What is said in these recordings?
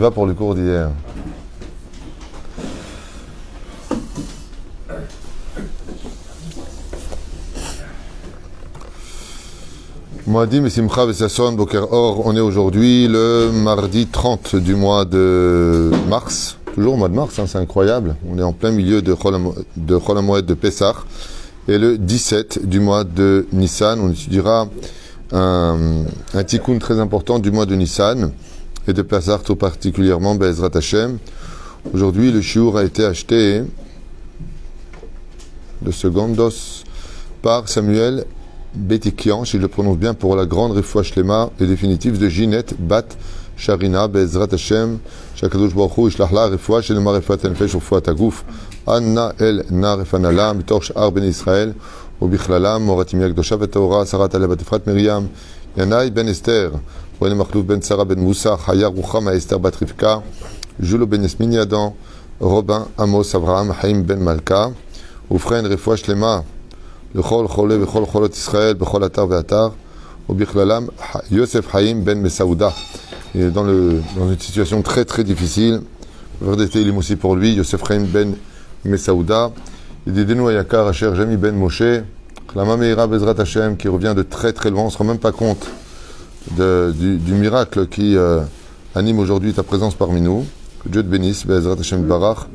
va pour le cours d'hier? Moadim et Simcha Vesasson Boker Or, on est aujourd'hui le mardi 30 du mois de mars. Toujours au mois de mars, hein, c'est incroyable. On est en plein milieu de Chol HaMoed de Pessah. Et le 17 du mois de Nissan, on étudiera un tikkun très important du mois de Nissan et de Pessah tout particulièrement, Be'ezrat Hashem. Aujourd'hui, le shiur a été acheté de Secondos par Samuel Betikian, si je le prononce bien, pour la grande refoua shlema et définitive de Ginette Bat Sharina Be'ezrat Hashem Shakadosh Baruch Hu Yishlach la refoua shlema refoua tenfesh refoua taguf Anna el na refanala mitor sh'ar ben Israël ובכללם מורתים הקדושה וטהורה שרת עליה בת אפרת מרים ינאי בן אסתר רוני מחלוף בן שרה בן מוסא חיה רוחמה אסתר בת רבקה ז'ולו בן יסמין ידן רובין עמוס אברהם חיים בן מלכה ובכן רפואה שלמה לכל חולה וכל חולות ישראל בכל אתר ואתר ובכללם יוסף חיים בן מסעודה. Dans une situation très très difficile, il est aussi pour lui Yosef Chaim ben Mesauda. Yedidenu Ayakar Asher Jami ben Moshe, Klama Meira Bezrat Hashem, qui revient de très très loin. On ne se rend même pas compte du miracle qui anime aujourd'hui ta présence parmi nous. Que Dieu te bénisse, Bezrat Hashem Barach.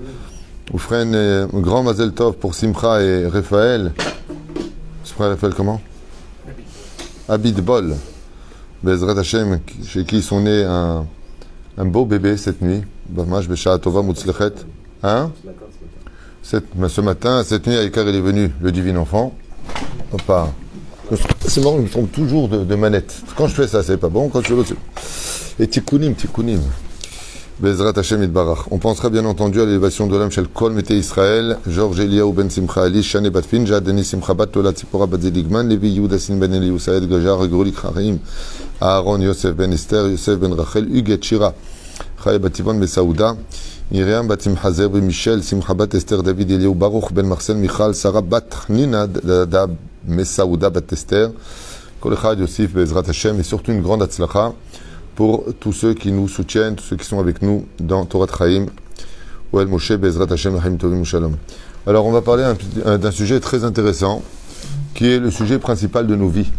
Ou frère, un grand Mazel Tov pour Simcha et Raphaël. Simcha et Raphaël comment? Abid Bol. Bezrat Hashem, chez qui sont nés un beau bébé cette nuit. Bamash Besha Tova Mutzlechet. Hein? Ce matin, cette nuit, Aïkar, il est venu, le divin enfant. Opa. C'est marrant, je me trompe toujours de manette. Quand je fais ça, c'est pas bon. Quand je fais l'autre, c'est... Et tikkunim. Bezrat Hashem Yitbarach. On pensera bien entendu à l'élévation de l'âme chez le Kol Mete Israël, Georges Eliaou ben Simcha Ali, Shane bat Finja, Denis Simcha bat Tola Tzipora bat Zeligman, Levi Yudasin ben Eliou Saed Gajar, Grulik Harim, Aaron Yosef ben Esther, Yosef ben Rachel, Huguet Shira, Chaye bat Yvonne Besauda, Myriam bat Simchazer ben Michel, Simcha bat Esther, David Eliaou Baruch ben Marcel Michal, Sarah bat Nina Dab Mesauda bat Esther, Kol Echad Yosif Bezrat Hashem, et surtout une grande Hatzlacha pour tous ceux qui nous soutiennent, tous ceux qui sont avec nous dans Torah Chaim, Oel Moshe, Bezrat Hashem, Chaim Tovim Shalom. Alors on va parler d'un sujet très intéressant, qui est le sujet principal de nos vies.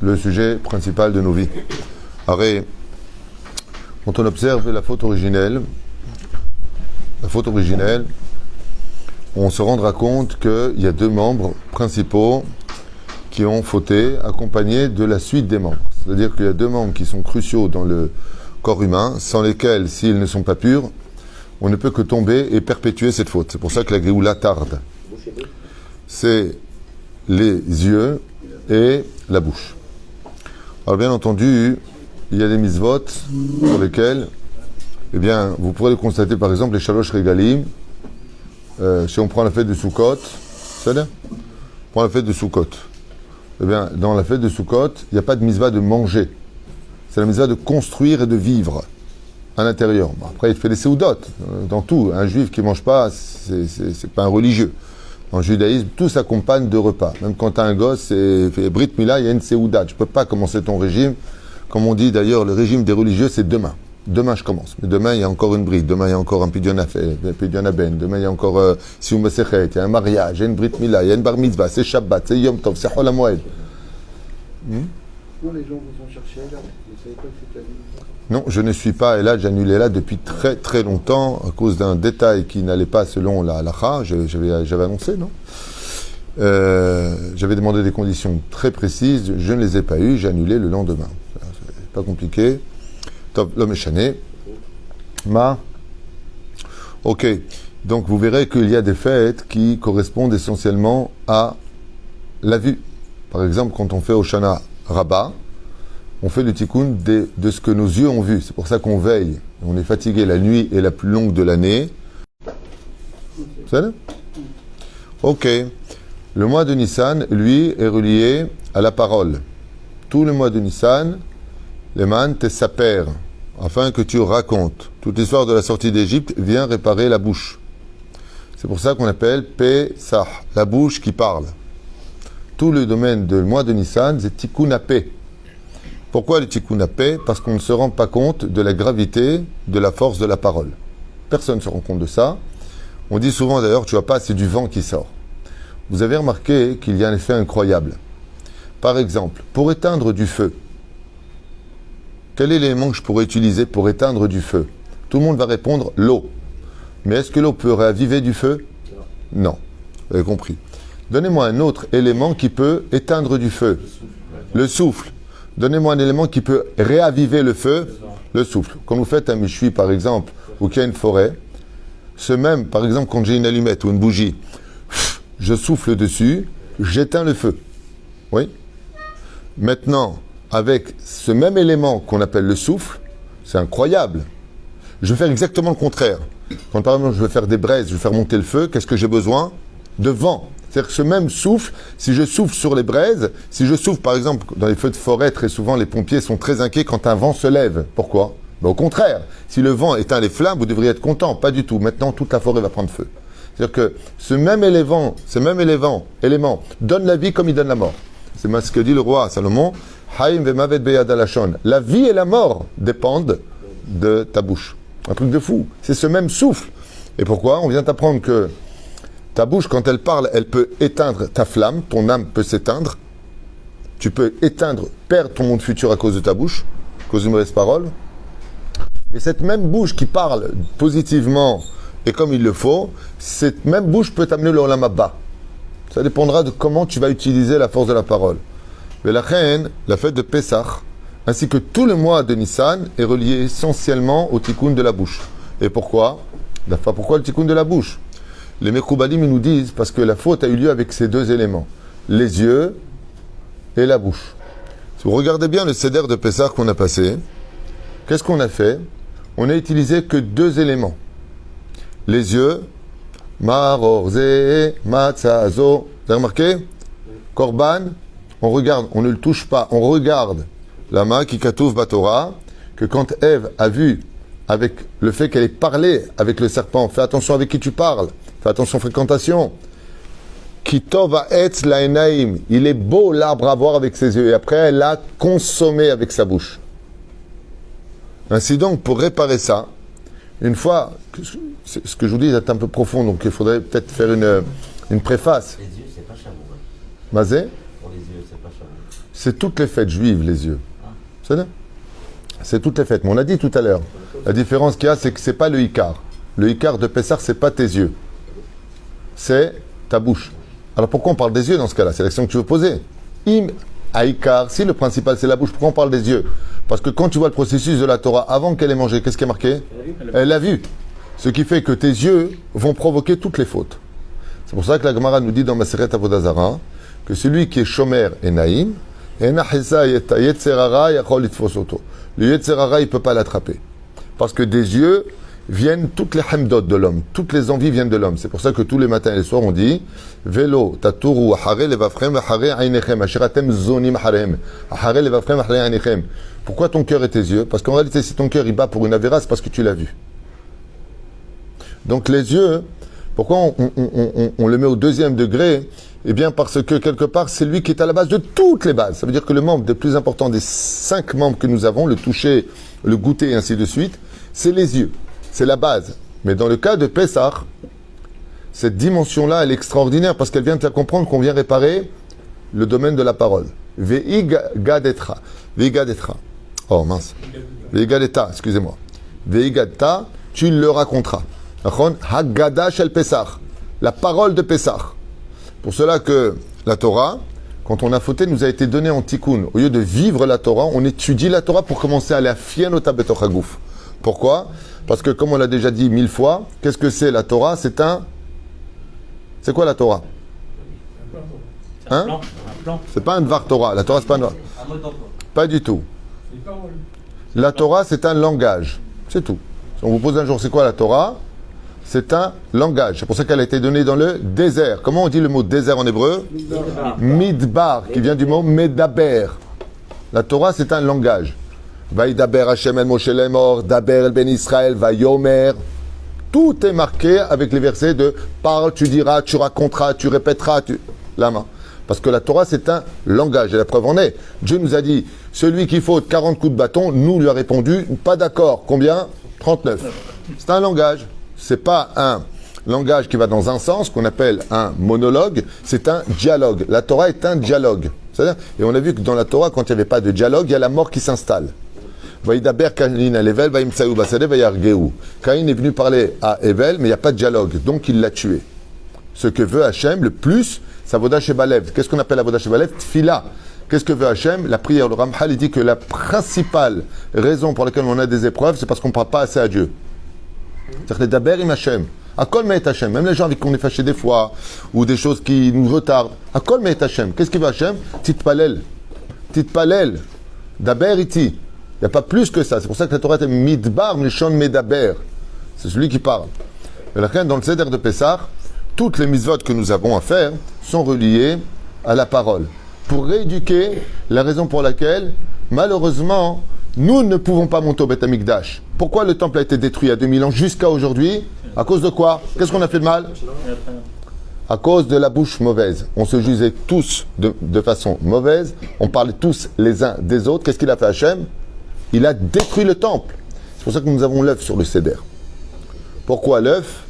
Le sujet principal de nos vies. Arrête, quand on observe la faute originelle, on se rendra compte qu'il y a deux membres principaux qui ont fauté, accompagnés de la suite des membres. C'est-à-dire qu'il y a deux membres qui sont cruciaux dans le corps humain, sans lesquels, s'ils ne sont pas purs, on ne peut que tomber et perpétuer cette faute. C'est pour ça que la Géoula tarde. C'est les yeux et la bouche. Alors bien entendu, il y a des mitzvot pour lesquels, eh bien, vous pourrez le constater par exemple, les Shalosh Regalim, si on prend la fête de Sukkot, c'est-à-dire, on prend la fête de Sukkot. Eh bien, dans la fête de Sukkot, il n'y a pas de mitzvah de manger. C'est la mitzvah de construire et de vivre à l'intérieur. Bon, après, il fait les seudot. Dans tout, un juif qui ne mange pas, c'est pas un religieux. Dans le judaïsme, tout s'accompagne de repas. Même quand tu as un gosse, c'est Brit Mila, il y a une seudat. Tu ne peux pas commencer ton régime. Comme on dit d'ailleurs, le régime des religieux, c'est demain. Demain, je commence. Mais demain, il y a encore une bride. Demain, il y a encore un pidyon ben. Demain, il y a encore Sioum Basechet. Il y a un mariage, il y a une brit mila, il y a une bar mitzvah, c'est Shabbat, c'est Yom Tov, c'est Chol HaMoed. Non, les gens vous ont cherché là. Vous ne savez pas que c'était la Non, je ne suis pas là, j'annulais là depuis très très longtemps à cause d'un détail qui n'allait pas selon la halakha. J'avais annoncé, non? J'avais demandé des conditions très précises, je ne les ai pas eues, j'ai annulé le lendemain. C'est pas compliqué. Top, l'homme est chané. Ok. Donc vous verrez qu'il y a des fêtes qui correspondent essentiellement à la vue. Par exemple, quand on fait Hoshana Rabbah, on fait le tikkun de ce que nos yeux ont vu. C'est pour ça qu'on veille. On est fatigué. La nuit est la plus longue de l'année. C'est ça? Ok. Le mois de Nissan, lui, est relié à la parole. Tout le mois de Nissan, les man te saper, afin que tu racontes. Toute l'histoire de la sortie d'Égypte vient réparer la bouche. C'est pour ça qu'on appelle Pesach, la bouche qui parle. Tout le domaine du mois de Nissan, c'est Tikkun Pe. Pourquoi le tikkun paix? Parce qu'on ne se rend pas compte de la gravité, de la force de la parole. Personne ne se rend compte de ça. On dit souvent d'ailleurs, tu vois pas, c'est du vent qui sort. Vous avez remarqué qu'il y a un effet incroyable. Par exemple, pour éteindre du feu, quel est l'élément que je pourrais utiliser pour éteindre du feu? Tout le monde va répondre l'eau. Mais est-ce que l'eau peut raviver du feu? Non. Vous avez compris. Donnez-moi un autre élément qui peut éteindre du feu. Le souffle. Donnez-moi un élément qui peut réaviver le feu. Le souffle. Quand vous faites un méchoui, par exemple, ou qu'il y a une forêt, ce même, par exemple, quand j'ai une allumette ou une bougie, je souffle dessus, j'éteins le feu. Oui. Maintenant, avec ce même élément qu'on appelle le souffle, c'est incroyable. Je vais faire exactement le contraire. Quand par exemple je veux faire des braises, je veux faire monter le feu, qu'est-ce que j'ai besoin? De vent. C'est-à-dire que ce même souffle, si je souffle sur les braises, si je souffle par exemple dans les feux de forêt, très souvent les pompiers sont très inquiets quand un vent se lève. Pourquoi? Au contraire, si le vent éteint les flammes, vous devriez être content. Pas du tout. Maintenant, toute la forêt va prendre feu. C'est-à-dire que ce même élément donne la vie comme il donne la mort. C'est ce que dit le roi Salomon. La vie et la mort dépendent de ta bouche. Un truc de fou. C'est ce même souffle. Et pourquoi? On vient t'apprendre que ta bouche, quand elle parle, elle peut éteindre ta flamme, ton âme peut s'éteindre. Tu peux perdre ton monde futur à cause de ta bouche, à cause d'une mauvaise parole. Et cette même bouche qui parle positivement et comme il le faut, cette même bouche peut t'amener le olam haba. Ça dépendra de comment tu vas utiliser la force de la parole. Mais la reine, la fête de Pessah, ainsi que tout le mois de Nissan, est relié essentiellement au tikkun de la bouche. Et pourquoi? Pourquoi le tikkun de la bouche? Les Mekoubalim nous disent parce que la faute a eu lieu avec ces deux éléments, les yeux et la bouche. Si vous regardez bien le seder de Pessah qu'on a passé, qu'est-ce qu'on a fait? On n'a utilisé que deux éléments. Les yeux, Marorze, Matzazo. Vous avez remarqué? Korban, on regarde, on ne le touche pas, on regarde la main qui katouf Batora, que quand Ève a vu avec le fait qu'elle ait parlé avec le serpent, fais attention avec qui tu parles, fais attention fréquentation. Kitova etz laenaim, il est beau l'arbre à voir avec ses yeux, et après elle l'a consommé avec sa bouche. Ainsi donc, pour réparer ça, une fois, ce que je vous dis est un peu profond, donc il faudrait peut-être faire une préface. Les yeux, c'est pas Shavuot. Mazé? Pour les yeux, c'est pas Shavuot. C'est toutes les fêtes juives, les yeux. C'est toutes les fêtes. Mais on a dit tout à l'heure, la différence qu'il y a, c'est que c'est pas le Icar. Le Icar de Pessah, c'est pas tes yeux. C'est ta bouche. Alors pourquoi on parle des yeux dans ce cas-là? C'est la question que tu veux poser. Im Aïkar, si le principal c'est la bouche, pourquoi on parle des yeux? Parce que quand tu vois le processus de la Torah, avant qu'elle ait mangé, qu'est-ce qui est marqué? Elle l'a vu. Ce qui fait que tes yeux vont provoquer toutes les fautes. C'est pour ça que la Gemara nous dit dans Maseret Avodah Zarah que celui qui est shomer et naïm, le Yetzerara, il ne peut pas l'attraper. Parce que des yeux viennent toutes les hamdot de l'homme, toutes les envies viennent de l'homme. C'est pour ça que tous les matins et les soirs on dit Velo, taturu, hare levafrem, hare ainechem, asheratem zonim harem, hare levafrem, hare ainechem. Pourquoi ton cœur et tes yeux? Parce qu'en réalité, si ton cœur il bat pour une avéra, c'est parce que tu l'as vu. Donc les yeux, pourquoi on le met au deuxième degré? Eh bien parce que quelque part, c'est lui qui est à la base de toutes les bases. Ça veut dire que le membre le plus important des 5 membres que nous avons, le toucher, le goûter et ainsi de suite, c'est les yeux. C'est la base. Mais dans le cas de Pessah, cette dimension-là, elle est extraordinaire parce qu'elle vient te faire comprendre qu'on vient réparer le domaine de la parole. Veigadetra. Veigadetra. Oh mince. Veigadeta, excusez-moi. Veigadeta, tu le raconteras. Haggadah shel Pessah. La parole de Pessah. Pour cela que la Torah, quand on a fauté, nous a été donnée en tikkun. Au lieu de vivre la Torah, on étudie la Torah pour commencer à la fianota betoch hagouf. Pourquoi? Parce que comme on l'a déjà dit 1000 fois, qu'est-ce que c'est la Torah? C'est quoi la Torah? Hein? C'est pas un dvar Torah. La Torah, c'est pas un dvar. Pas du tout. La Torah, c'est un langage. C'est tout. Si on vous pose un jour, c'est quoi la Torah? C'est un langage. C'est pour ça qu'elle a été donnée dans le désert. Comment on dit le mot désert en hébreu? Midbar, qui vient du mot medaber. La Torah, c'est un langage. Vaïdaber Hashem el Moshe lemor, daber el ben Israël, vayomer. Tout est marqué avec les versets de parle, tu diras, tu raconteras, tu répéteras. Lama. Parce que la Torah, c'est un langage. Et la preuve en est. Dieu nous a dit, celui qui faute 40 coups de bâton, nous lui a répondu, pas d'accord. Combien? 39. C'est un langage. C'est pas un langage qui va dans un sens, qu'on appelle un monologue. C'est un dialogue. La Torah est un dialogue. C'est-à-dire, et on a vu que dans la Torah, quand il n'y avait pas de dialogue, il y a la mort qui s'installe. Vaïdaber Caïn à l'Evel, Vaïmsaou Basade, Vaïargeou. Caïn est venu parler à Evel, mais il n'y a pas de dialogue. Donc il l'a tué. Ce que veut Hachem, le plus, c'est Avodah Shebalev. Qu'est-ce qu'on appelle Avodah Shebalev? Tfila. Qu'est-ce que veut Hachem? La prière. Le Ramchal, il dit que la principale raison pour laquelle on a des épreuves, c'est parce qu'on ne parle pas assez à Dieu. C'est-à-dire les daber im Hachem. Akol me'et Hachem. Même les gens avec qui on est fâché des fois, ou des choses qui nous retardent. Akol me'et Hachem. Qu'est-ce qu'il veut Hachem? Titpalel. Titpalel. Daber iti. Il n'y a pas plus que ça. C'est pour ça que la Torah est midbar, mishon medaber. C'est celui qui parle. Et là, dans le Seder de Pessah, toutes les mitzvot que nous avons à faire sont reliées à la parole. Pour rééduquer la raison pour laquelle, malheureusement, nous ne pouvons pas monter au Beth Amikdash. Pourquoi le temple a été détruit il y a 2000 ans jusqu'à aujourd'hui? À cause de quoi? Qu'est-ce qu'on a fait de mal? À cause de la bouche mauvaise. On se jugeait tous de façon mauvaise. On parlait tous les uns des autres. Qu'est-ce qu'il a fait Hachem? Il a détruit le temple. C'est pour ça que nous avons l'œuf sur le Seder. Pourquoi l'œuf?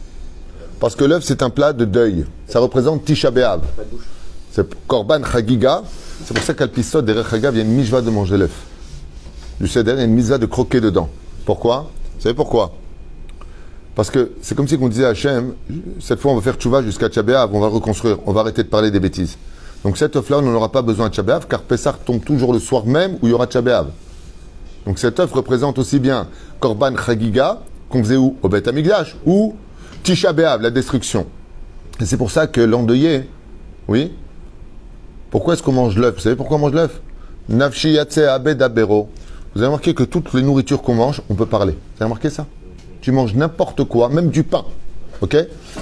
Parce que l'œuf, c'est un plat de deuil. Ça représente Tisha B'Av. C'est Korban Chagiga. C'est pour ça qu'à l'Pisod, derrière Chagav, il y a une mijva de manger l'œuf. Du Seder, il y a une mijva de croquer dedans. Pourquoi? Vous savez pourquoi? Parce que c'est comme si on disait à Hachem, cette fois on va faire tchouva jusqu'à Tisha B'Av, on va reconstruire, on va arrêter de parler des bêtises. Donc cet œuf-là, on n'en aura pas besoin de Tisha B'Av, car Pessah tombe toujours le soir même où il y aura Tisha B'Av. Donc cet œuf représente aussi bien Korban Chagiga, qu'on faisait où? Au Beth Amikdash, ou Tisha B'Av, la destruction. Et c'est pour ça que l'endeuillé, oui, pourquoi est-ce qu'on mange l'œuf? Vous savez pourquoi on mange l'œuf? Nafshi yatse abed abero. Vous avez remarqué que toutes les nourritures qu'on mange, on peut parler. Vous avez remarqué ça? Tu manges n'importe quoi, même du pain, ok?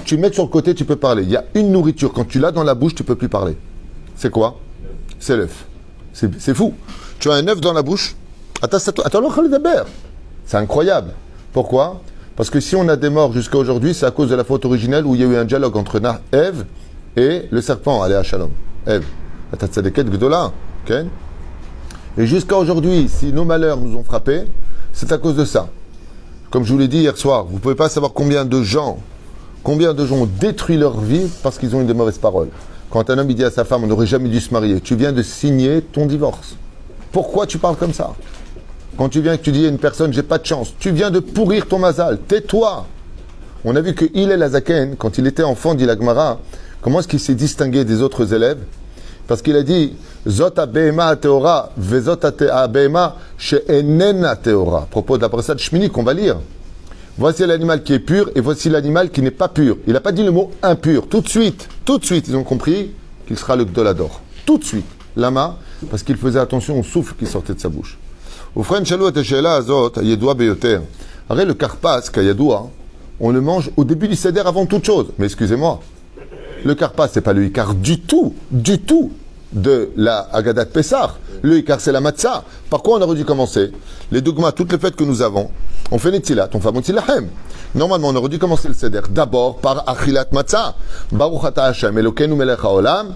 Tu mets sur le côté, tu peux parler. Il y a une nourriture, quand tu l'as dans la bouche, tu ne peux plus parler. C'est quoi? C'est l'œuf. C'est fou. Tu as un œuf dans la bouche, attends, c'est incroyable. Pourquoi? Parce que si on a des morts jusqu'à aujourd'hui, c'est à cause de la faute originelle où il y a eu un dialogue entre Ève et le serpent, allez à Shalom. Ève. Ok? Et jusqu'à aujourd'hui, si nos malheurs nous ont frappés, c'est à cause de ça. Comme je vous l'ai dit hier soir, vous ne pouvez pas savoir combien de gens ont détruit leur vie parce qu'ils ont eu de mauvaises paroles. Quand un homme il dit à sa femme, on n'aurait jamais dû se marier, tu viens de signer ton divorce. Pourquoi tu parles comme ça? Quand tu viens et que tu dis à une personne, j'ai pas de chance, tu viens de pourrir ton mazal, tais-toi. On a vu que Hillel Azaken, quand il était enfant, dit la Gemara, comment est-ce qu'il s'est distingué des autres élèves? Parce qu'il a dit, Zot ha-behema ha-teora, vezot ha-behema she'enena teora. À propos de la brassade Shmini qu'on va lire. Voici l'animal qui est pur et voici l'animal qui n'est pas pur. Il n'a pas dit le mot impur. Tout de suite, ils ont compris qu'il sera le Gdolador. Tout de suite. Lama, parce qu'il faisait attention au souffle qui sortait de sa bouche. Arrête le karpas, kayadoua, on le mange au début du seder avant toute chose. Mais excusez-moi, le karpas, c'est pas le ikar du tout de la Haggadah de Pessah. Le ikar, c'est la matzah. Par quoi on aurait dû commencer? Les dogmas, toutes les fêtes que nous avons, on fait Netzilat, on fait Motzilahem. Normalement, on aurait dû commencer le seder d'abord par Achilat matzah. Baruch ata Hashem, Elokeinu melech haolam.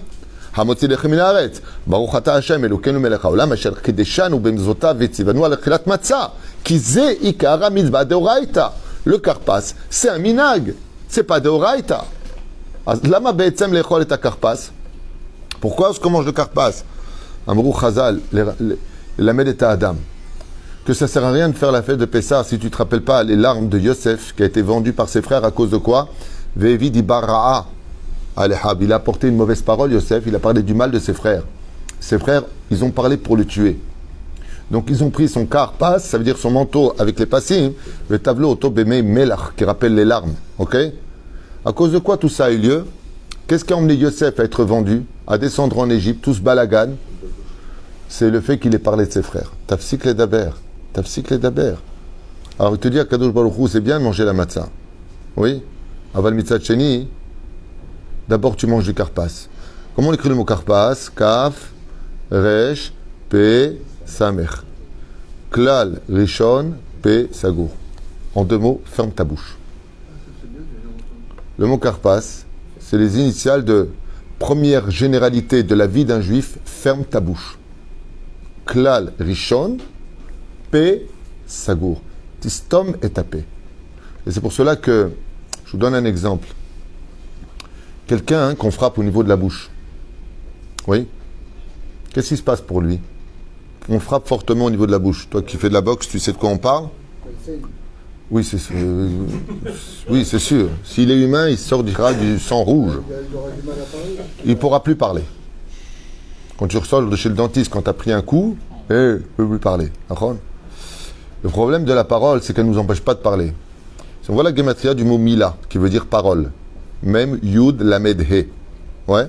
המוציא לחם מן הארץ. ברוך אתה השם אלוקינו מלך העולם אשר קידשנו במצוותיו וציוונו על אכילת מצה. כי זה עיקר המצווה דאורייתא. Le karpas, c'est un minag. C'est pas דאורייתא. אז למה בעצם לאכול את הקרפס? Pourquoi est-ce qu'on mange le karpas? אמרו חז"ל, ללמד את האדם. Que ça sert à rien de faire la fête de Pessah si tu te rappelles pas les larmes de Yosef qui a été vendu par ses frères à cause de quoi? Ve'evi di bara'a. Il a apporté une mauvaise parole, Yosef, il a parlé du mal de ses frères. Ses frères, ils ont parlé pour le tuer. Donc ils ont pris son karpas, ça veut dire son manteau avec les passim, le tableau Otobeme Melach, qui rappelle les larmes. Ok? À cause de quoi tout ça a eu lieu? Qu'est-ce qui a emmené Yosef à être vendu, à descendre en Égypte, tous balagan? C'est le fait qu'il ait parlé de ses frères. Tafsik le daber. Alors il te dit à Kadosh Baruch Hu, c'est bien de manger la matzah. Oui? Aval mitzat sheni. D'abord, tu manges du karpas. Comment on écrit le mot karpas? Kaf, resh, pe, samer. Klal, rishon, pe, sagour. En deux mots, ferme ta bouche. Le mot karpas, c'est les initiales de première généralité de la vie d'un juif, ferme ta bouche. Klal rishon, paix, sagour. Tistom et ta paix. Et c'est pour cela que, je vous donne un exemple. Quelqu'un qu'on frappe au niveau de la bouche. Oui. Qu'est-ce qui se passe pour lui? On frappe fortement au niveau de la bouche. Toi qui fais de la boxe, tu sais de quoi on parle? Oui, c'est sûr. Oui, c'est sûr. S'il est humain, il sortira du sang rouge. Il ne pourra plus parler. Quand tu ressors de chez le dentiste, quand tu as pris un coup, il ne peut plus parler. Le problème de la parole, c'est qu'elle ne nous empêche pas de parler. Si on voit la gématria du mot mila, qui veut dire parole, même yud lamed he. Ouais.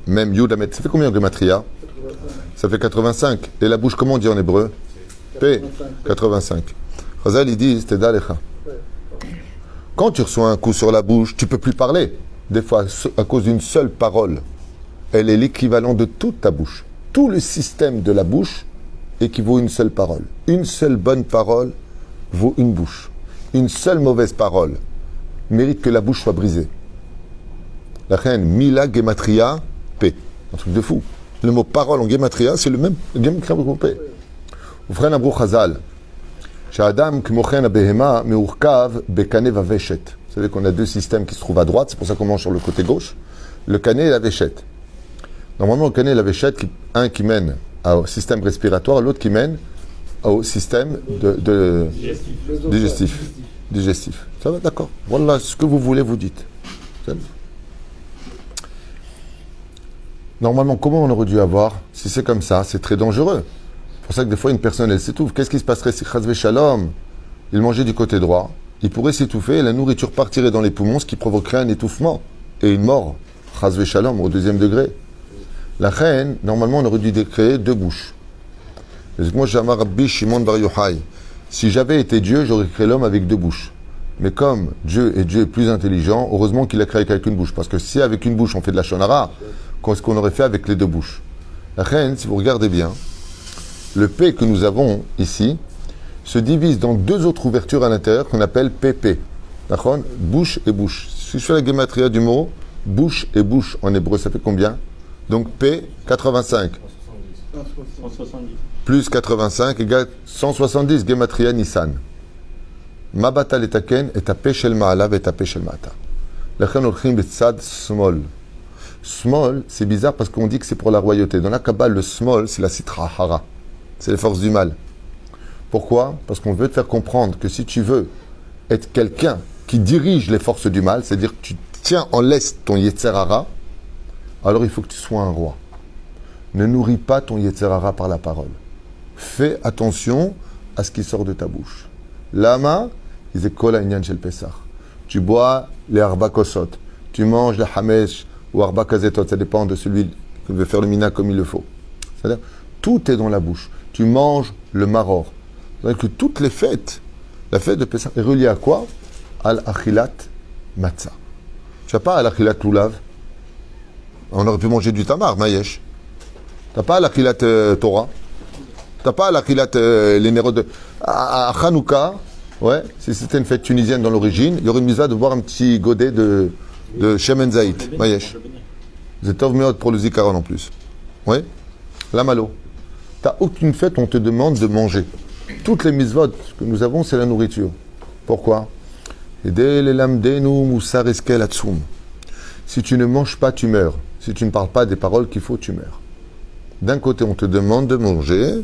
Même yud lamed. Ça fait combien en gématria? Ça fait 85. Et la bouche, comment on dit en hébreu? P. 85. Chazal, il dit, c'était d'alecha. Quand tu reçois un coup sur la bouche, tu ne peux plus parler. Des fois, à cause d'une seule parole. Elle est l'équivalent de toute ta bouche. Tout le système de la bouche équivaut à une seule parole. Une seule bonne parole vaut une bouche. Une seule mauvaise parole mérite que la bouche soit brisée. La reine, Mila Gematria, P. Un truc de fou. Le mot parole en Gematria, c'est le même Gematria que P. Vous ferez un brou Chazal. Sha'adam kmochen abehema meurkav bekane vaveshet. Vous savez qu'on a deux systèmes qui se trouvent à droite, c'est pour ça qu'on mange sur le côté gauche. Le canet et la véchette. Normalement, le canet et la véchette, un qui mène au système respiratoire, l'autre qui mène au système digestif. Ça va, d'accord. Voilà, ce que vous voulez, vous dites. Normalement, comment on aurait dû avoir? Si c'est comme ça, c'est très dangereux. C'est pour ça que des fois, une personne, elle s'étouffe. Qu'est-ce qui se passerait si Chazvé Shalom, il mangeait du côté droit? Il pourrait s'étouffer et la nourriture partirait dans les poumons, ce qui provoquerait un étouffement et une mort. Chazvé Shalom, au 2e degré. La reine, normalement, on aurait dû créer 2 bouches. Moi, j'amar Rabbi Shimon Bar Yochai. Si j'avais été Dieu, j'aurais créé l'homme avec 2 bouches. Mais comme Dieu est plus intelligent, heureusement qu'il a créé avec une bouche. Parce que si avec une bouche, on fait de la shonara, qu'est-ce qu'on aurait fait avec les 2 bouches? La reine, si vous regardez bien, le P que nous avons ici se divise dans 2 autres ouvertures à l'intérieur qu'on appelle PP. D'accord? Bouche et bouche. Si je fais la gématria du mot, bouche et bouche en hébreu, ça fait combien? Donc P, 85. 170. Plus 85 égale 170, gématria Nissan. Mabata letaken et tapé shel ma'alav et tapé shel ma'ata. Lechen olchim betzad small. Small, c'est bizarre parce qu'on dit que c'est pour la royauté. Dans la Kabbale, le small, c'est la sitra hara. C'est les forces du mal. Pourquoi? Parce qu'on veut te faire comprendre que si tu veux être quelqu'un qui dirige les forces du mal, c'est-à-dire que tu tiens en laisse ton Yetzer Hara, alors il faut que tu sois un roi. Ne nourris pas ton Yetzer Hara par la parole. Fais attention à ce qui sort de ta bouche. Lama, ils kol ha'inyan shel Pesach. Tu bois les arba kosot. Tu manges le hamesh ou arba kazetot. Ça dépend de celui qui veut faire le mina comme il le faut. C'est-à-dire, tout est dans la bouche. Tu manges le maror. C'est-à-dire que toutes les fêtes, la fête de Pesach est reliée à quoi? Al-achilat matzah. Tu n'as pas al-achilat lulav. On aurait pu manger du tamar, mayesh. Tu n'as pas al-achilat Torah. Tu n'as pas al-achilat les néros de... À Hanouka, ouais, si c'était une fête tunisienne dans l'origine, il y aurait une misa de boire un petit godet de shemen zaït, mayesh. C'est tov meod pour le zikaron en plus. Ouais. La malo. Tu n'as aucune fête où on te demande de manger. Toutes les mitzvot que nous avons, c'est la nourriture. Pourquoi? Si tu ne manges pas, tu meurs. Si tu ne parles pas des paroles qu'il faut, tu meurs. D'un côté, on te demande de manger,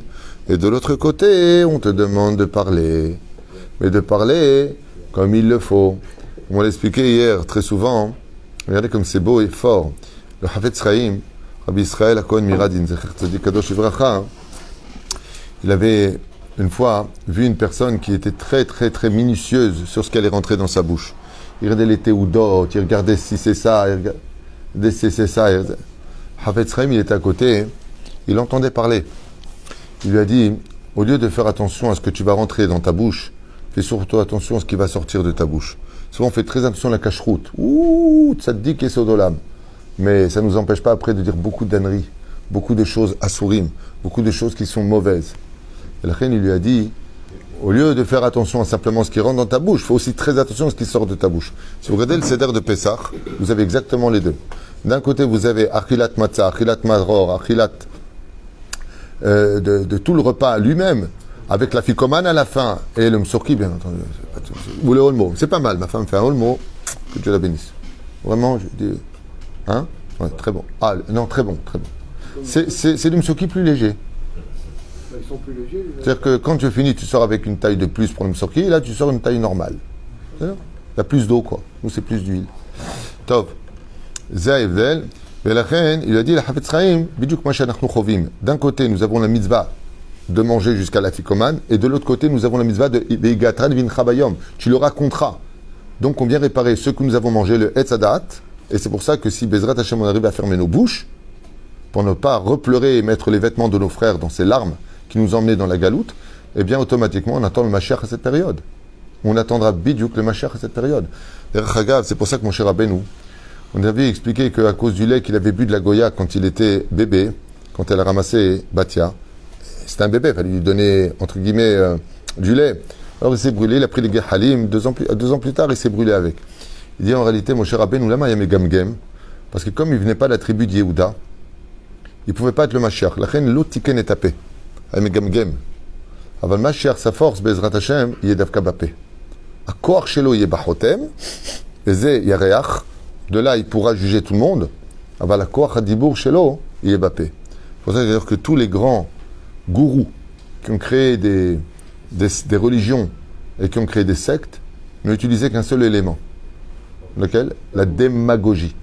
et de l'autre côté, on te demande de parler. Mais de parler comme il le faut. On l'a expliqué hier, très souvent. Regardez comme c'est beau et fort. Le Hafetz Chaim, Rabbi Israël HaKohen Miradin, Zecher Tzadik Kadosh Ivracha, il avait une fois vu une personne qui était très très très minutieuse sur ce qu'elle est rentrée dans sa bouche. Il regardait les théoudotes, il regardait si c'est ça, il regardait si c'est ça. Hafetz Chaim, il était à côté, il entendait parler. Il lui a dit, au lieu de faire attention à ce que tu vas rentrer dans ta bouche, fais surtout attention à ce qui va sortir de ta bouche. Souvent on fait très attention à la cache-route. Ouh, tzaddik et sodolam. Mais ça ne nous empêche pas après de dire beaucoup d'âneries, beaucoup de choses assourim, beaucoup de choses qui sont mauvaises. Et la reine, il lui a dit, au lieu de faire attention à simplement ce qui rentre dans ta bouche, il faut aussi très attention à ce qui sort de ta bouche. Si vous regardez le Seder de Pessah, vous avez exactement les deux. D'un côté, vous avez Achilat Matzah, Achilat Maror, Achilat de tout le repas lui-même, avec la ficomane à la fin, et le msorki, bien entendu. Ou le holmo. C'est pas mal, ma femme fait un holmo, que Dieu la bénisse. Vraiment, je dis. Hein? Ouais, très bon. Ah, non, très bon, très bon. C'est du msorki plus léger. Ils sont plus légers. C'est-à-dire que quand tu finis, tu sors avec une taille de plus pour le msorki, et là, tu sors une taille normale. Il y a plus d'eau, quoi. Nous, c'est plus d'huile. Top. Zaïvel. Mais la reine, il a dit, la Hafetz Chaim, biduk ma shenachnu chovim. D'un côté, nous avons la mitzvah de manger jusqu'à la ficomane, et de l'autre côté, nous avons la mitzvah de Begatran vin chabayom. Tu le raconteras. Donc, on vient réparer ce que nous avons mangé, le Etzadat, et c'est pour ça que si Bezrat Hashem, on arrive à fermer nos bouches, pour ne pas repleurer et mettre les vêtements de nos frères dans ces larmes qui nous emmenaient dans la galoute, eh bien, automatiquement, on attend le Mashiach à cette période. On attendra biduk le Mashiach à cette période. C'est pour ça que mon cher Rabbeinu, on avait expliqué qu'à cause du lait qu'il avait bu de la Goya quand il était bébé, quand elle a ramassé Batia, c'était un bébé, il fallait lui donner, entre guillemets, du lait. Alors il s'est brûlé, il a pris les Gehalim, 2 ans plus tard, il s'est brûlé avec. Il dit en réalité, mon cher Rabbeinu, lama yame gamgem, parce que comme il ne venait pas de la tribu de Yehuda, il ne pouvait pas être le Mashiach. La reine, l'autre tiken est tapé. Yame gamgem. Avant le Mashiach, sa force, Bezrat Hashem, il est davka bapé. A koach shelo il est bachotem, et zé yareach. De là, il pourra juger tout le monde. Aval la koach hadibour shelo, il est bapé. C'est pour ça d'ailleurs que tous les grands gourous qui ont créé des religions et qui ont créé des sectes n'utilisaient qu'un seul élément. Lequel? La démagogie.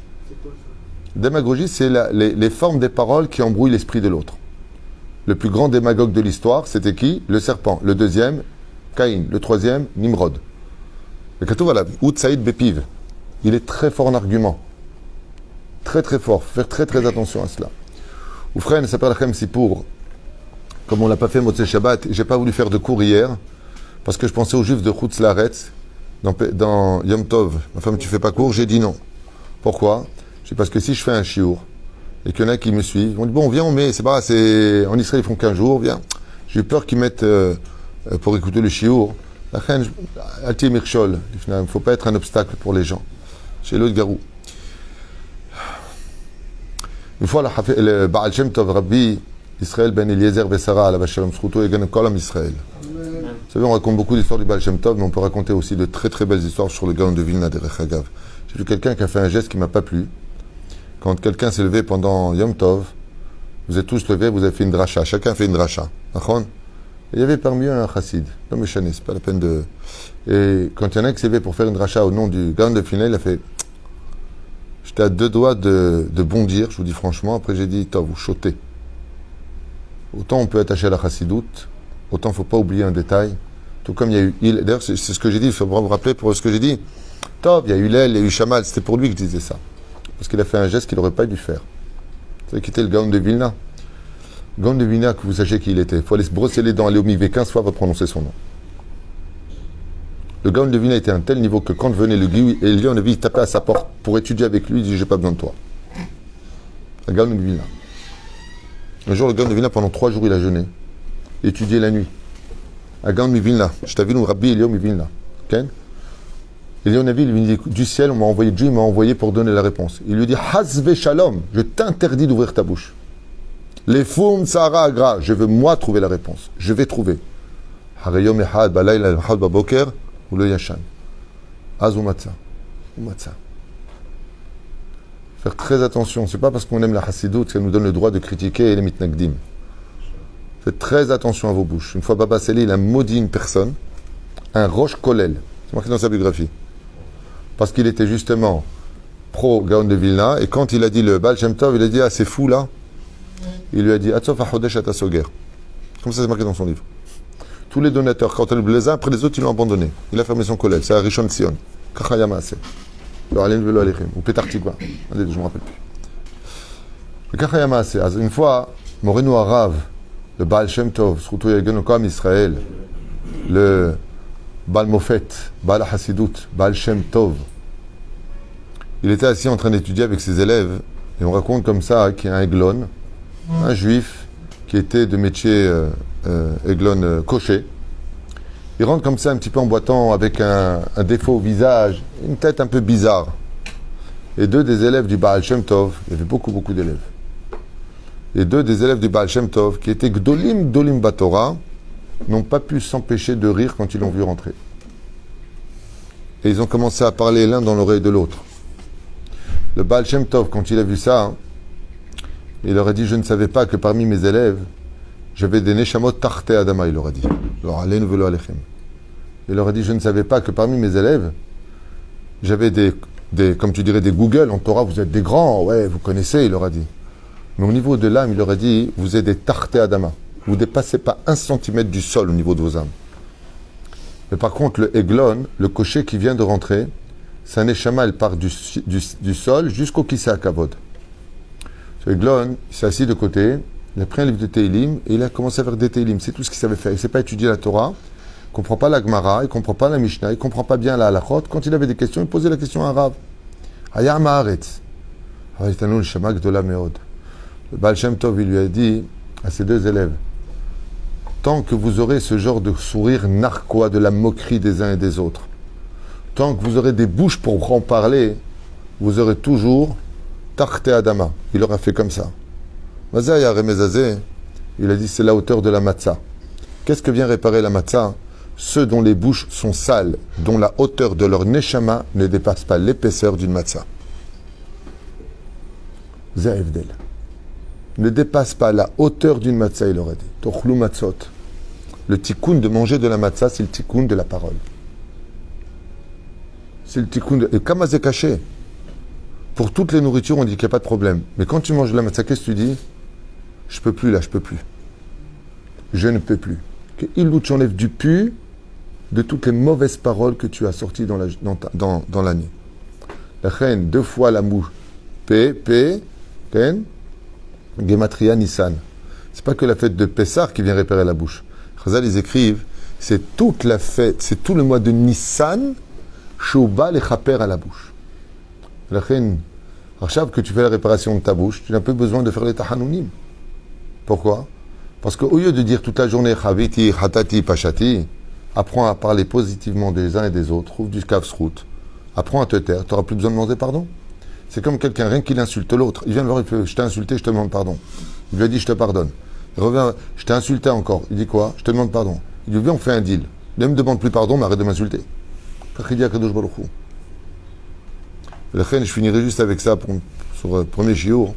Démagogie, c'est les formes des paroles qui embrouillent l'esprit de l'autre. Le plus grand démagogue de l'histoire, c'était qui? Le serpent. Le deuxième, Caïn. Le troisième, Nimrod. Le Katou, voilà, Oud Saïd Bepiv. Il est très fort en argument. Très très fort. Faut faire très très attention à cela. Oufren s'appelle Lachem Sipour. Comme on l'a pas fait Motzei Shabbat, j'ai pas voulu faire de cours hier parce que je pensais aux Juifs de Chutz Laaretz dans Yom Tov. Ma femme, tu fais pas cours? J'ai dit non. Pourquoi? J'ai dit parce que si je fais un shiur et qu'il y en a qui me suivent, ils vont dire bon viens on met, c'est pas c'est en Israël ils font 15 jours, viens. J'ai peur qu'ils mettent pour écouter le shiur. Lachem Alti Mirchol. Il ne faut pas être un obstacle pour les gens. Chez l'autre garou. Une fois, le Baal Shem Tov, Rabbi Israël ben Eliezer Bessara, la Shalom Sruto, et Kolam Israël. Vous savez, on raconte beaucoup d'histoires du Baal Shem Tov, mais on peut raconter aussi de très très belles histoires sur le Gaon de Vilna de Rechagav. J'ai vu quelqu'un qui a fait un geste qui ne m'a pas plu. Quand quelqu'un s'est levé pendant Yom Tov, vous êtes tous levés, vous avez fait une dracha. Chacun fait une dracha. Il y avait parmi eux un chassid. Non mais chané, c'est pas la peine de. Et quand il y en a un qui s'est levé pour faire une dracha au nom du Gaon de Vilna, il a fait. J'étais à 2 doigts de bondir, je vous dis franchement. Après, j'ai dit, vous chotez. Autant on peut attacher à la chassidoute, autant il ne faut pas oublier un détail. Tout comme il y a eu. D'ailleurs, c'est ce que j'ai dit, il faut vous rappeler pour ce que j'ai dit. Il y a eu Hillel, il y a eu Shamal, c'était pour lui que je disais ça. Parce qu'il a fait un geste qu'il n'aurait pas dû faire. C'est quitter le Gaon de Vilna. Le Gaon de Vilna, que vous sachiez qui il était. Il faut aller se brosser les dents, aller au mikvé 15 fois avant de prononcer son nom. Le Gaon de Vilna était à un tel niveau que quand venait le Guy et Elion, il tapait à sa porte pour étudier avec lui, il dit j'ai pas besoin de toi. Le Gaon de Vilna. Un jour, le Gaon de Vilna, pendant 3 jours, il a jeûné. Étudié la nuit. À Gaon de Vilna. Je t'avais vu, Rabbi Elion de Vilna. Elion Navi, il lui dit du ciel, on m'a envoyé, Dieu m'a envoyé pour donner la réponse. Il lui dit Hazve Shalom, je t'interdis d'ouvrir ta bouche. Les foum Sahara Agra, je veux moi trouver la réponse. Je vais trouver. Harayom Ehad, Balayla, Ehad, Baboker, ou le Yashan. Azumatza. Umatza. Faire très attention. C'est pas parce qu'on aime la Hassidout que ça nous donne le droit de critiquer les mitnagdim. Faites très attention à vos bouches. Une fois, Baba Seli, il a maudit une personne, un Rosh Kolel. C'est marqué dans sa biographie. Parce qu'il était justement pro-Gaon de Vilna, et quand il a dit le Baal Shem Tov, il a dit, ah, c'est fou là. Il lui a dit, Atsof HaChodesh Atasoger. Comme ça, c'est marqué dans son livre. Tous les donateurs, quand on les uns après les autres, ils l'ont abandonné. Il a fermé son collègue. C'est à Rishon Sion. Kachayamase. Ou Petar Tikva. Je ne me rappelle plus. Kachayamase. Une fois, Moreno Arav, le Baal Shem Tov, surtout Yagenokam Israël, le Baal Mofet, Baal Hasidut, Baal Shem Tov, il était assis en train d'étudier avec ses élèves, et on raconte comme ça qu'il y a un Eglon, un juif, qui était de métier Eglon cocher. Il rentre comme ça un petit peu en boitant avec un défaut au visage, une tête un peu bizarre. et deux des élèves du Baal Shem Tov, il y avait beaucoup d'élèves, et deux des élèves du Baal Shem Tov, qui étaient Gdolim Batorah, n'ont pas pu s'empêcher de rire quand ils l'ont vu rentrer. Et ils ont commencé à parler l'un dans l'oreille de l'autre. Le Baal Shem Tov, quand il a vu ça, il leur a dit, je ne savais pas que parmi mes élèves, j'avais des Neshamot Tarte Adama, il leur a dit. Alors, allez, velo alechem. Il leur a dit, je ne savais pas que parmi mes élèves, j'avais des, comme tu dirais, des Google en Torah, vous êtes des grands, ouais, vous connaissez, il leur a dit. Mais au niveau de l'âme, il leur a dit, vous êtes des Tarte Adama. Vous ne dépassez pas 1 centimètre du sol au niveau de vos âmes. Mais par contre, le Eglon, le cocher qui vient de rentrer, c'est un Neshama, elle part du sol jusqu'au Kissa Kavod. Ce Eglon, il s'est assis de côté, il a pris un livre de Teilim et il a commencé à faire des Teilim. C'est tout ce qu'il savait faire. Il ne sait pas étudier la Torah, il ne comprend pas la Gemara, il ne comprend pas la Mishnah, il ne comprend pas bien la Halachot. Quand il avait des questions, il posait la question à Rav. Hayam Haaretz. Le Baal Shem Tov, il lui a dit à ses deux élèves, tant que vous aurez ce genre de sourire narquois, de la moquerie des uns et des autres, tant que vous aurez des bouches pour en parler, vous aurez toujours Tarte Adama. Il aura fait comme ça. Mazaya Remezazé, il a dit c'est la hauteur de la matzah. Qu'est-ce que vient réparer la matzah? Ceux dont les bouches sont sales, dont la hauteur de leur neshama ne dépasse pas l'épaisseur d'une matzah. Zaevdel. Ne dépasse pas la hauteur d'une matzah, il aurait dit. Tochlou matzot. Le tikkun de manger de la matzah, c'est le tikkun de la parole. C'est le tikkun de... Et kamazé caché. Pour toutes les nourritures, on dit qu'il n'y a pas de problème. Mais quand tu manges de la matzah, qu'est-ce que tu dis? Je peux plus là, je peux plus. Je ne peux plus. Il tu enlèves du pu de toutes les mauvaises paroles que tu as sorties dans l'année. La reine, 2 fois la mouche. Ken, Gematria Nissan. C'est pas que la fête de Pessah qui vient réparer la bouche. Chazal, ils écrivent, c'est toute la fête, c'est tout le mois de Nissan, Shouba les chaper à la bouche. La reine, Rachav, que tu fais la réparation de ta bouche, tu n'as plus besoin de faire les tahanounim. Pourquoi? Parce qu'au lieu de dire toute la journée Chaviti, Hatati, Pachati, apprends à parler positivement des uns et des autres, trouve du kavsrout, apprends à te taire, tu n'auras plus besoin de demander pardon. C'est comme quelqu'un, rien qu'il insulte l'autre, il vient le voir, il fait je t'ai insulté, je te demande pardon. Il lui a dit je te pardonne. Il revient, je t'ai insulté encore. Il dit quoi? Je te demande pardon. Il dit viens, on fait un deal. Ne me demande plus pardon, mais arrête de m'insulter. La reine, je finirai juste avec ça sur le premier JO.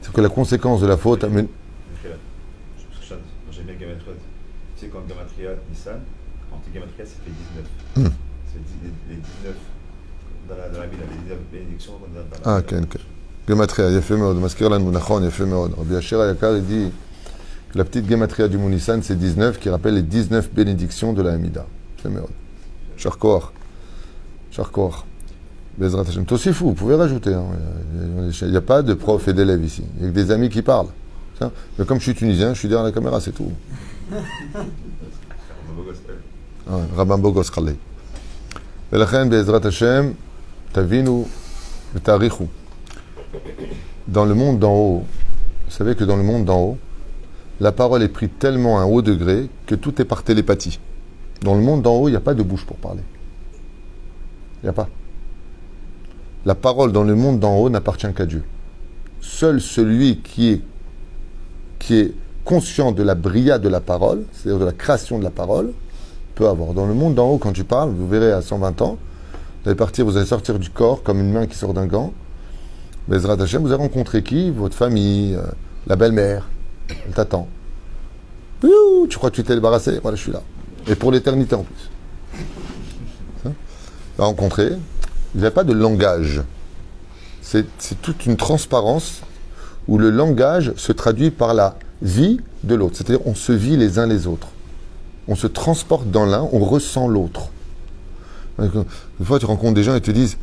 C'est que la conséquence de la faute amène. J'aime bien Gamatria. Tu sais, quand Gamatria Nissan, anti-Gamatria, ça fait 19. C'est les 19 dans la Bible, les 19 bénédictions qu'on a dans la Bible. Ah, ok. Gematria, il y a fait מאוד. מזכיר לנו, נכון, יפה מאוד. Rabbi Asher Ayakar, il dit que la petite Gematria du Monissan, c'est 19, qui rappelle les 19 bénédictions de la Hamida. יפה מאוד. יישר כוח. יישר כוח. Bezrat Hashem. Tosifou, vous pouvez rajouter. Hein. Il n'y a pas de prof et d'élèves ici. Il y a que des amis qui parlent. Hein. Mais comme je suis tunisien, je suis derrière la caméra, c'est tout. Rabban Bogos Khalei. ולכן בעזרת השם תבינו ותעריכו. Dans le monde d'en haut, vous savez que dans le monde d'en haut, la parole est prise tellement à un haut degré que tout est par télépathie. Dans le monde d'en haut, il n'y a pas de bouche pour parler. Il n'y a pas. La parole dans le monde d'en haut n'appartient qu'à Dieu. Seul celui qui est conscient de la bria de la parole, c'est-à-dire de la création de la parole, peut avoir. Dans le monde d'en haut, quand tu parles, vous verrez à 120 ans, vous allez sortir du corps comme une main qui sort d'un gant. Bezrat Hashem, vous avez rencontré qui? Votre famille, la belle-mère, elle t'attend. Tu crois que tu t'es débarrassé? Voilà, je suis là. Et pour l'éternité en plus. Vous avez rencontré, il n'y a pas de langage. C'est toute une transparence où le langage se traduit par la vie de l'autre. C'est-à-dire on se vit les uns les autres. On se transporte dans l'un, on ressent l'autre. Une fois, tu rencontres des gens et te disent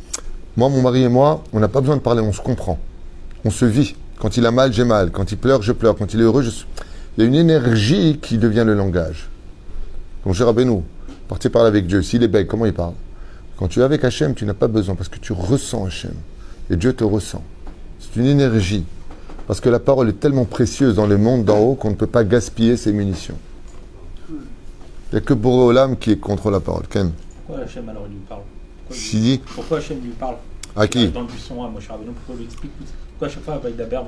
moi, mon mari et moi, on n'a pas besoin de parler, on se comprend. On se vit. Quand il a mal, j'ai mal. Quand il pleure, je pleure. Quand il est heureux, il y a une énergie qui devient le langage. Comme Cher Rabbeinu, parti parler avec Dieu. S'il est bête, comment il parle? Quand tu es avec Hachem, tu n'as pas besoin parce que tu ressens Hachem. Et Dieu te ressent. C'est une énergie. Parce que la parole est tellement précieuse dans le monde d'en haut qu'on ne peut pas gaspiller ses munitions. Il n'y a que Boré Olam qui est contre la parole. Ken. Pourquoi Hachem alors il lui parle? Pourquoi Hachem lui parle À qui? Dans le buisson à Moshe Rabbeinu, pourquoi il lui explique tout ça? Pourquoi à chaque fois, Vaïdaber,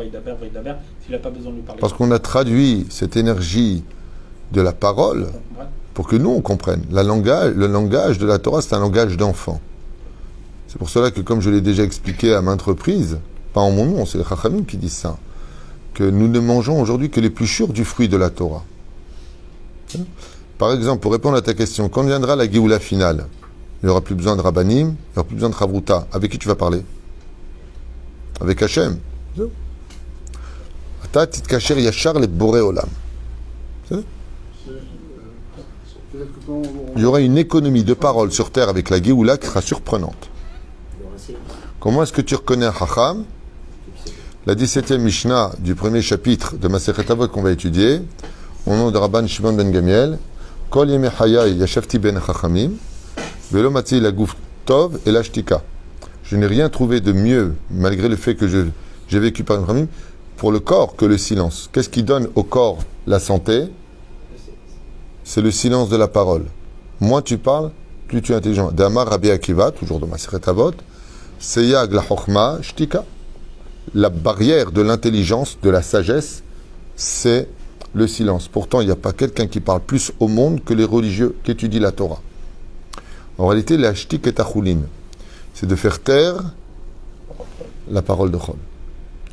s'il n'a pas besoin de lui parler? Parce qu'on a traduit cette énergie de la parole Ouais. pour que nous on comprenne. Le langage de la Torah, c'est un langage d'enfant. C'est pour cela que, comme je l'ai déjà expliqué à maintes reprises, pas en mon nom, c'est les Chachamim qui disent ça, que nous ne mangeons aujourd'hui que les plus sûrs du fruit de la Torah. Par exemple, pour répondre à ta question, quand viendra la Géoula finale, il n'y aura plus besoin de Rabbanim, il n'y aura plus besoin de Chavruta. Avec qui tu vas parler? Avec Hachem. Ata titkacher yachar le boré olam. Il y aura une économie de paroles sur terre avec la Géoula qui sera surprenante. Comment est-ce que tu reconnais un Chacham? La 17e Mishnah du premier chapitre de Masechet Avot qu'on va étudier, au nom de Rabban Shimon ben Gamiel, Kol yemei hayai yashavti ben Chachamim, velo matzi laguf tov et l'ashtika. Je n'ai rien trouvé de mieux, malgré le fait que j'ai vécu par Chachamim, pour le corps que le silence. Qu'est-ce qui donne au corps la santé? C'est le silence de la parole. Moins tu parles, plus tu es intelligent. D'Amar Rabbi Akiva, toujours de Masechet Avot, Seyag la Chochma shtika. La barrière de l'intelligence, de la sagesse, c'est le silence. Pourtant, il n'y a pas quelqu'un qui parle plus au monde que les religieux qui étudient la Torah. En réalité, la shtik et achulin, c'est de faire taire la parole de Chol.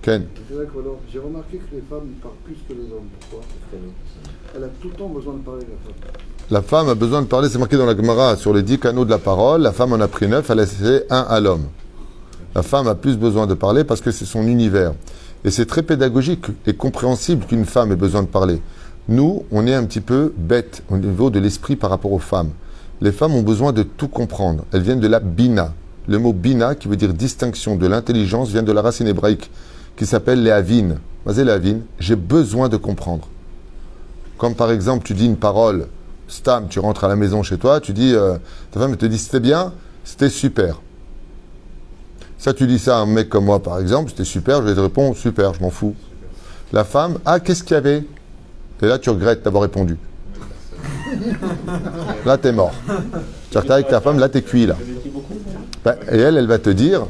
Ken? J'ai remarqué que les femmes parlent plus que les hommes. Pourquoi? Elle a tout le temps besoin de parler, la femme. La femme a besoin de parler, c'est marqué dans la Gemara, sur les 10 canaux de la parole, la femme en a pris 9, elle a laissé un à l'homme. La femme a plus besoin de parler parce que c'est son univers. Et c'est très pédagogique et compréhensible qu'une femme ait besoin de parler. Nous, on est un petit peu bêtes au niveau de l'esprit par rapport aux femmes. Les femmes ont besoin de tout comprendre. Elles viennent de la bina. Le mot bina, qui veut dire distinction de l'intelligence, vient de la racine hébraïque qui s'appelle léavin. Vas-y, léavin, j'ai besoin de comprendre. Comme par exemple, tu dis une parole, stam, tu rentres à la maison chez toi, tu dis, ta femme te dit c'était bien, c'était super. Ça, tu dis ça à un mec comme moi, par exemple, c'était super, je vais te répondre, super, je m'en fous. La femme, ah, qu'est-ce qu'il y avait? Et là, tu regrettes d'avoir répondu. Là, t'es mort. Tu es avec ta femme, là, t'es cuit, là. Ben, et elle va te dire,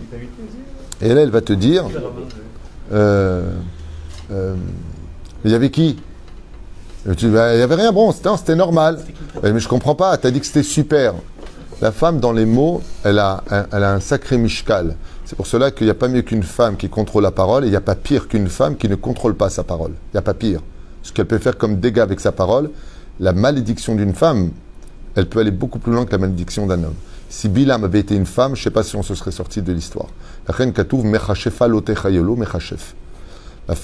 il y avait qui? Il n'y avait rien, bon, c'était normal. Mais je comprends pas, tu as dit que c'était super. La femme, dans les mots, elle a un sacré mishkal. C'est pour cela qu'il n'y a pas mieux qu'une femme qui contrôle la parole et il n'y a pas pire qu'une femme qui ne contrôle pas sa parole. Il n'y a pas pire. Ce qu'elle peut faire comme dégâts avec sa parole, la malédiction d'une femme, elle peut aller beaucoup plus loin que la malédiction d'un homme. Si Bilam avait été une femme, je ne sais pas si on se serait sorti de l'histoire. La reine Katouv, Mechashefa lote chayolo, Mechashef. La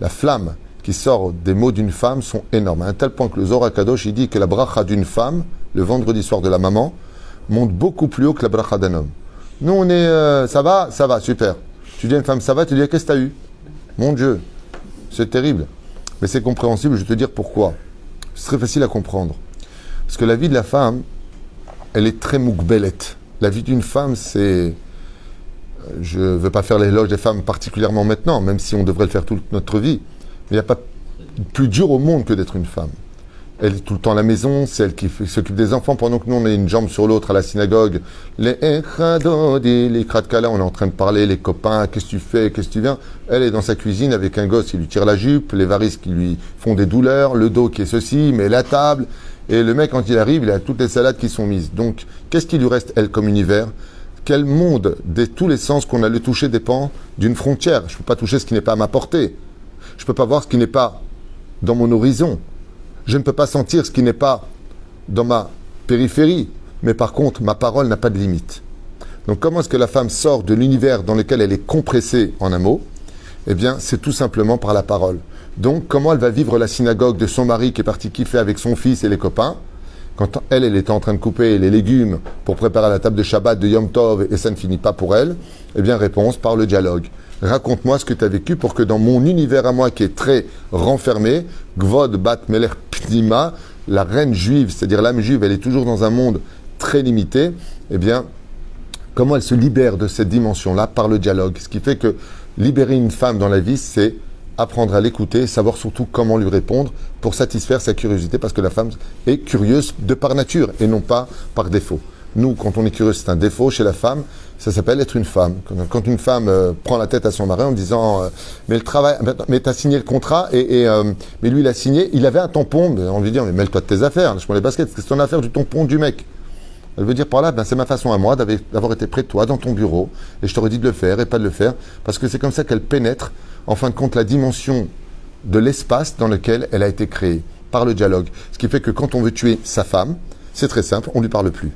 flamme qui sort des mots d'une femme sont énormes. À un tel point que le Zohar Kadosh, il dit que la bracha d'une femme, le vendredi soir de la maman, monte beaucoup plus haut que la bracha d'un homme. Nous, on est, ça va, super. Tu dis à une femme, ça va, tu dis, qu'est-ce que tu as eu? Mon Dieu, c'est terrible. Mais c'est compréhensible, je vais te dire pourquoi. C'est très facile à comprendre. Parce que la vie de la femme, elle est très moukbelette. La vie d'une femme, c'est... Je ne veux pas faire l'éloge des femmes particulièrement maintenant, même si on devrait le faire toute notre vie. Mais il n'y a pas plus dur au monde que d'être une femme. Elle est tout le temps à la maison, c'est elle qui s'occupe des enfants pendant que nous on est une jambe sur l'autre à la synagogue. Les kratkala, on est en train de parler, les copains, qu'est-ce que tu fais, qu'est-ce que tu viens. Elle est dans sa cuisine avec un gosse qui lui tire la jupe, les varices qui lui font des douleurs, le dos qui est ceci, mais la table. Et le mec, quand il arrive, il a toutes les salades qui sont mises. Donc, qu'est-ce qui lui reste, elle, comme univers? Quel monde, de tous les sens qu'on a le toucher, dépend d'une frontière. Je ne peux pas toucher ce qui n'est pas à ma portée. Je ne peux pas voir ce qui n'est pas dans mon horizon. Je ne peux pas sentir ce qui n'est pas dans ma périphérie. Mais par contre, ma parole n'a pas de limite. Donc comment est-ce que la femme sort de l'univers dans lequel elle est compressée en un mot? Eh bien, c'est tout simplement par la parole. Donc, comment elle va vivre la synagogue de son mari qui est parti kiffer avec son fils et les copains, quand elle était en train de couper les légumes pour préparer la table de Shabbat, de Yom Tov, et ça ne finit pas pour elle? Eh bien, réponse par le dialogue. Raconte-moi ce que tu as vécu pour que dans mon univers à moi qui est très renfermé, Gvod Bat Melech Pnima, la reine juive, c'est-à-dire l'âme juive, elle est toujours dans un monde très limité, eh bien, comment elle se libère de cette dimension-là par le dialogue? Ce qui fait que libérer une femme dans la vie, c'est apprendre à l'écouter, savoir surtout comment lui répondre pour satisfaire sa curiosité, parce que la femme est curieuse de par nature et non pas par défaut. Nous, quand on est curieux, c'est un défaut. Chez la femme, ça s'appelle être une femme. Quand une femme prend la tête à son mari en disant mais le travail, mais t'as signé le contrat mais lui il a signé, il avait un tampon. On lui dit mais mêle-toi de tes affaires. Je prends les baskets, c'est ton affaire du tampon du mec. Elle veut dire par là, c'est ma façon à moi d'avoir été près de toi dans ton bureau et je t'aurais dit de le faire et pas de le faire parce que c'est comme ça qu'elle pénètre en fin de compte la dimension de l'espace dans lequel elle a été créée par le dialogue. Ce qui fait que quand on veut tuer sa femme, c'est très simple, on ne lui parle plus.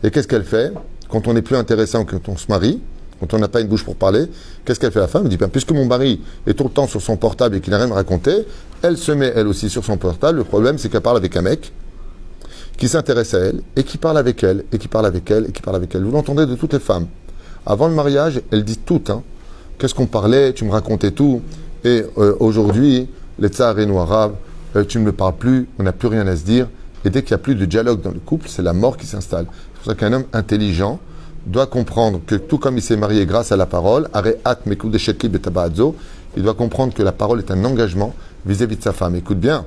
Et qu'est-ce qu'elle fait quand on n'est plus intéressant, quand on se marie, quand on n'a pas une bouche pour parler? Qu'est-ce qu'elle fait la femme? Elle dit, puisque mon mari est tout le temps sur son portable et qu'il n'a rien à me raconter, elle se met elle aussi sur son portable. Le problème, c'est qu'elle parle avec un mec qui s'intéresse à elle et qui parle avec elle, et qui parle avec elle, et qui parle avec elle. Vous l'entendez de toutes les femmes. Avant le mariage, elles disent tout. Qu'est-ce qu'on parlait? Tu me racontais tout. Et aujourd'hui, les tsarins arabes, tu ne me parles plus, on n'a plus rien à se dire. Et dès qu'il n'y a plus de dialogue dans le couple, c'est la mort qui s'installe. C'est pour ça qu'un homme intelligent doit comprendre que tout comme il s'est marié grâce à la parole, il doit comprendre que la parole est un engagement vis-à-vis de sa femme. Écoute bien.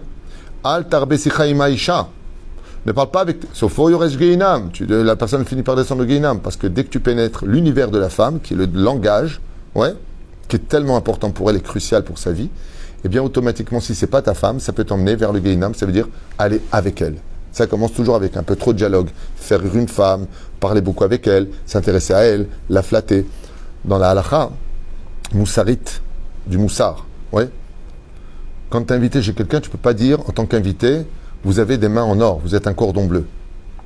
Al tarbesicha ima isha. Ne parle pas avec... Sauf la personne finit par descendre au Gehinam. Parce que dès que tu pénètres l'univers de la femme, qui est le langage, qui est tellement important pour elle et crucial pour sa vie, eh bien automatiquement, si c'est pas ta femme, ça peut t'emmener vers le Gehinam, ça veut dire aller avec elle. Ça commence toujours avec un peu trop de dialogue. Faire rire une femme, parler beaucoup avec elle, s'intéresser à elle, la flatter. Dans la halakha, moussarit, du moussar, Quand tu es invité chez quelqu'un, tu ne peux pas dire, en tant qu'invité, vous avez des mains en or, vous êtes un cordon bleu.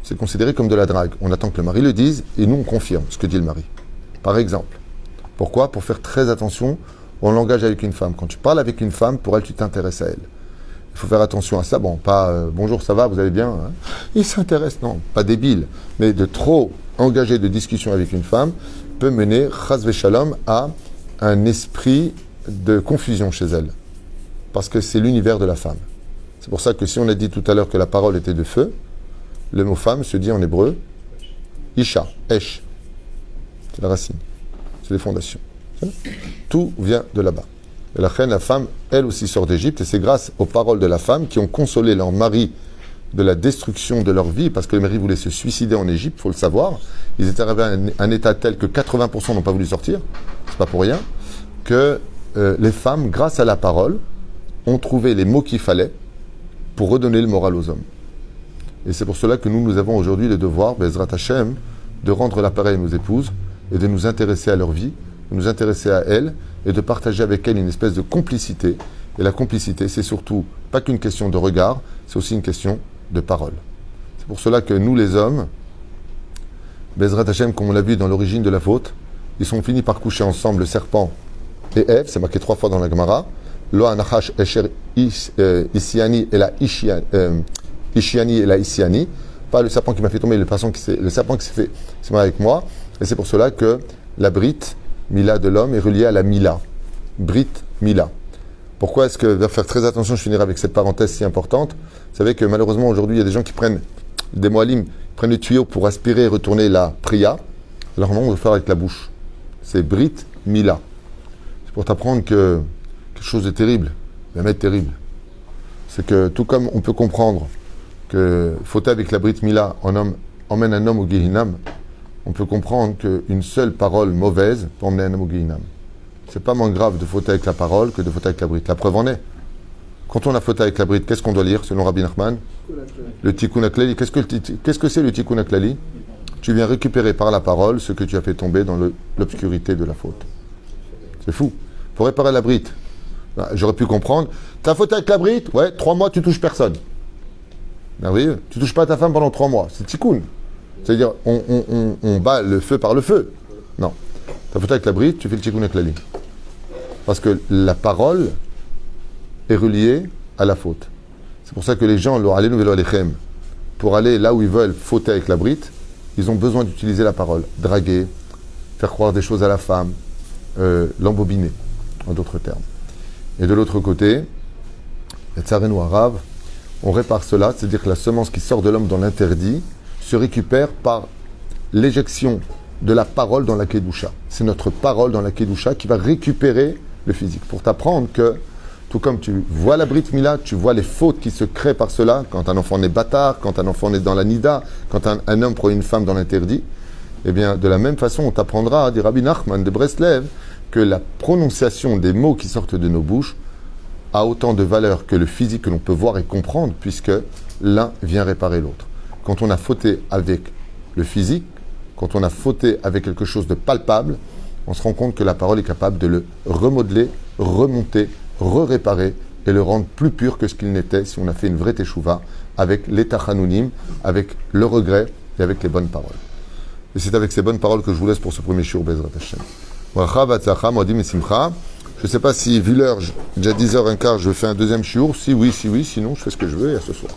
C'est considéré comme de la drague. On attend que le mari le dise et nous on confirme ce que dit le mari. Par exemple. Pourquoi? Pour faire très attention au langage avec une femme. Quand tu parles avec une femme, pour elle, tu t'intéresses à elle. Il faut faire attention à ça. Bon, pas bonjour, ça va, vous allez bien? Il s'intéresse, non, pas débile. Mais de trop engager de discussion avec une femme peut mener, chas v'shalom, à un esprit de confusion chez elle. Parce que c'est l'univers de la femme. C'est pour ça que si on a dit tout à l'heure que la parole était de feu, le mot femme se dit en hébreu Isha, Esh. C'est la racine. C'est les fondations. Tout vient de là-bas. Et la reine, la femme, elle aussi sort d'Égypte, et c'est grâce aux paroles de la femme qui ont consolé leur mari de la destruction de leur vie, parce que le mari voulait se suicider en Égypte, il faut le savoir. Ils étaient arrivés à un état tel que 80% n'ont pas voulu sortir, c'est pas pour rien, que les femmes, grâce à la parole, ont trouvé les mots qu'il fallait pour redonner le moral aux hommes. Et c'est pour cela que nous avons aujourd'hui le devoir, Bezrat Hashem, de rendre l'appareil à nos épouses et de nous intéresser à leur vie, de nous intéresser à elles et de partager avec elles une espèce de complicité. Et la complicité, c'est surtout pas qu'une question de regard, c'est aussi une question de parole. C'est pour cela que nous, les hommes, Bezrat Hashem, comme on l'a vu dans l'origine de la faute, ils sont finis par coucher ensemble, le serpent et Ève, c'est marqué 3 fois dans la Gemara, Lo anachash esher isiani et la ishiani et la isiani, pas le serpent qui m'a fait tomber, le serpent qui s'est fait se marier avec moi. Et c'est pour cela que la Brit Mila de l'homme est reliée à la Mila. Brit Mila. Pourquoi est-ce que, faire très attention, je finirai avec cette parenthèse si importante. Vous savez que malheureusement aujourd'hui il y a des gens qui prennent des moalim, prennent le tuyau pour aspirer et retourner la priya. Alors non, on doit faire avec la bouche. C'est Brit Mila. C'est pour t'apprendre que quelque chose de terrible, même être terrible. C'est que tout comme on peut comprendre que fauter avec la Brit Mila emmène un homme au Gehinam, on peut comprendre qu'une seule parole mauvaise peut emmener un homme au Gehinam. C'est pas moins grave de fauter avec la parole que de fauter avec la Brit. La preuve en est. Quand on a fauté avec la Brit, qu'est-ce qu'on doit lire selon Rabbi Nachman? Le Tikkun HaKlali. Qu'est-ce que c'est le Tikkun HaKlali? Tu viens récupérer par la parole ce que tu as fait tomber dans l'obscurité de la faute. C'est fou. Il faut réparer la Brit. J'aurais pu comprendre. T'as fauté avec la Brit? Ouais, 3 mois, tu touches personne. Merveilleux. Tu touches pas ta femme pendant 3 mois. C'est Tikkun. C'est-à-dire, on bat le feu par le feu. Non. T'as fauté avec la Brit, tu fais le Tikkun HaKlali. Parce que la parole est reliée à la faute. C'est pour ça que les gens, pour aller là où ils veulent fauter avec la Brit, ils ont besoin d'utiliser la parole. Draguer, faire croire des choses à la femme, l'embobiner, en d'autres termes. Et de l'autre côté, les tsarins arabes, on répare cela, c'est-à-dire que la semence qui sort de l'homme dans l'interdit se récupère par l'éjection de la parole dans la Kedusha. C'est notre parole dans la Kedusha qui va récupérer le physique. Pour t'apprendre que Tout comme tu vois la Brit Mila, tu vois les fautes qui se créent par cela, quand un enfant naît bâtard, quand un enfant naît dans la Nida, quand un homme prend une femme dans l'interdit. Eh bien, de la même façon, on t'apprendra, dit Rabbi Nachman de Breslev, que la prononciation des mots qui sortent de nos bouches a autant de valeur que le physique que l'on peut voir et comprendre, puisque l'un vient réparer l'autre. Quand on a fauté avec le physique, quand on a fauté avec quelque chose de palpable, on se rend compte que la parole est capable de le remodeler, remonter, réparer et le rendre plus pur que ce qu'il n'était si on a fait une vraie teshuva avec les tachanounim, avec le regret et avec les bonnes paroles. Et c'est avec ces bonnes paroles que je vous laisse pour ce premier shiur Bezrat Hashem. Je ne sais pas si, vu l'heure, déjà 10h15, je fais un deuxième shiur. Si oui, sinon je fais ce que je veux et à ce soir.